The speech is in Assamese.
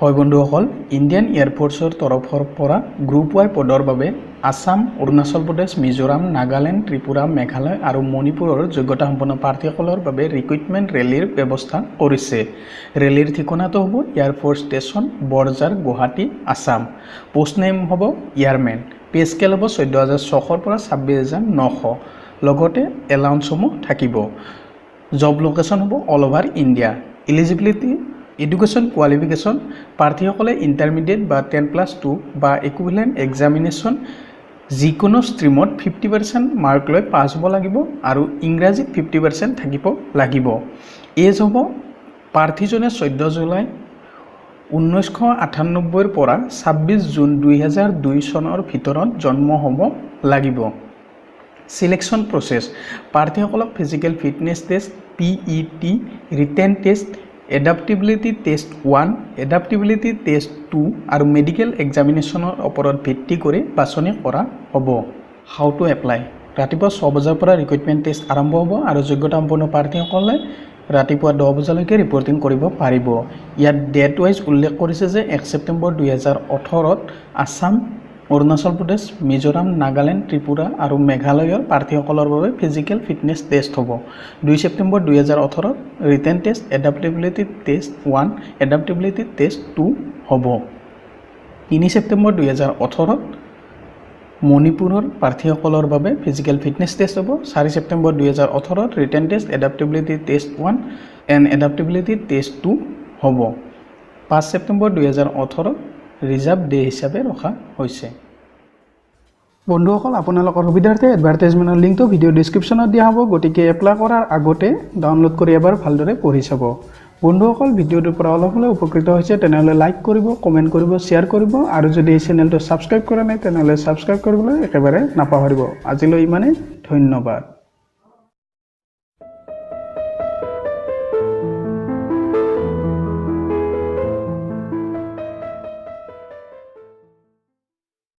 হয় বন্ধুসকল, ইণ্ডিয়ান এয়াৰফৰ্চৰ তৰফৰ পৰা গ্ৰুপ ৱাই পদৰ বাবে আসাম, অৰুণাচল প্ৰদেশ, মিজোৰাম, নাগালেণ্ড, ত্ৰিপুৰা, মেঘালয় আৰু মণিপুৰৰ যোগ্যতা সম্পন্ন প্ৰাৰ্থীসকলৰ বাবে ৰিক্ৰুটমেণ্ট ৰেলীৰ ব্যৱস্থা কৰিছে। ৰেলীৰ ঠিকনাটো হ'ব air force station, Borjhar, Guwahati, Assam. Post name হ'ব এয়াৰমেন। পে স্কেল হ'ব 14,600 পৰা 26,900। লগতে এলাউন্সসমূহ থাকিব। জব লোকেশ্যন হ'ব all over India. Eligibility education qualification প্ৰাৰ্থীসকলে ইণ্টাৰমিডিয়েট বা 10+2 বা ইকুইভেলেণ্ট এক্সামিনেশ্যন যিকোনো ষ্ট্ৰীমত 50% মাৰ্ক লৈ পাছ হ'ব লাগিব আৰু ইংৰাজীত 50% থাকিব লাগিব। এজ হ'ব প্ৰাৰ্থীজনে 14 জুলাই 1998 পৰা 26 জুন 2002 চনৰ ভিতৰত জন্ম হ'ব লাগিব। সিলেকশ্যন প্ৰচেছ প্ৰাৰ্থীসকলক physical fitness test, PET, written test, adaptability test 1, adaptability test 2 আৰু মেডিকেল এক্সামিনেশ্যনৰ ওপৰত ভিত্তি কৰি বাছনি কৰা হ'ব। হাউ টু এপ্লাই ৰাতিপুৱা 6 বজাৰ পৰা ৰিক্ৰুটমেণ্ট টেষ্ট আৰম্ভ হ'ব আৰু যোগ্যতা সম্পন্ন প্ৰাৰ্থীসকলে ৰাতিপুৱা 10 বজালৈকে ৰিপৰ্টিং কৰিব পাৰিব। ইয়াত ডেট ৱাইজ উল্লেখ কৰিছে যে 1 ছেপ্টেম্বৰ 2018ত আসাম, অৰুণাচল প্ৰদেশ, মিজোৰাম, নাগালেণ্ড, ত্ৰিপুৰা আৰু মেঘালয়ৰ প্ৰাৰ্থীসকলৰ বাবে ফিজিকেল ফিটনেছ টেষ্ট হ'ব। 2 ছেপ্টেম্বৰ 2018ত written test, adaptability test 1, adaptability test 2 হ'ব। 3 ছেপ্টেম্বৰ 2018ত মণিপুৰৰ প্ৰাৰ্থীসকলৰ বাবে ফিজিকেল ফিটনেছ টেষ্ট হ'ব। 4 ছেপ্টেম্বৰ 2018ত written test, adaptability test 1 and adaptability test 2 হ'ব। 5 ছেপ্টেম্বৰ 2018ত ৰিজাৰ্ভ ডে হিচাপে ৰখা হৈছে। বন্ধুসকল, আপোনালোকৰ সুবিধাৰ্থে এডভাৰটাইজমেণ্টৰ লিংকটো ভিডিঅ' ডিছক্ৰিপশ্যনত দিয়া হ'ব, গতিকে এপ্লাই কৰাৰ আগতে ডাউনলোড কৰি এবাৰ ভালদৰে পঢ়ি চাব। বন্ধুসকল, ভিডিঅ'টোৰ পৰা অলপ হ'লেও উপকৃত হৈছে তেনেহ'লে লাইক কৰিব, কমেণ্ট কৰিব, শ্বেয়াৰ কৰিব আৰু যদি এই চেনেলটো ছাবস্ক্ৰাইব কৰা নাই তেনেহ'লে ছাবস্ক্ৰাইব কৰিবলৈ একেবাৰে নাপাহৰিব। আজিলৈ ইমানেই, ধন্যবাদ।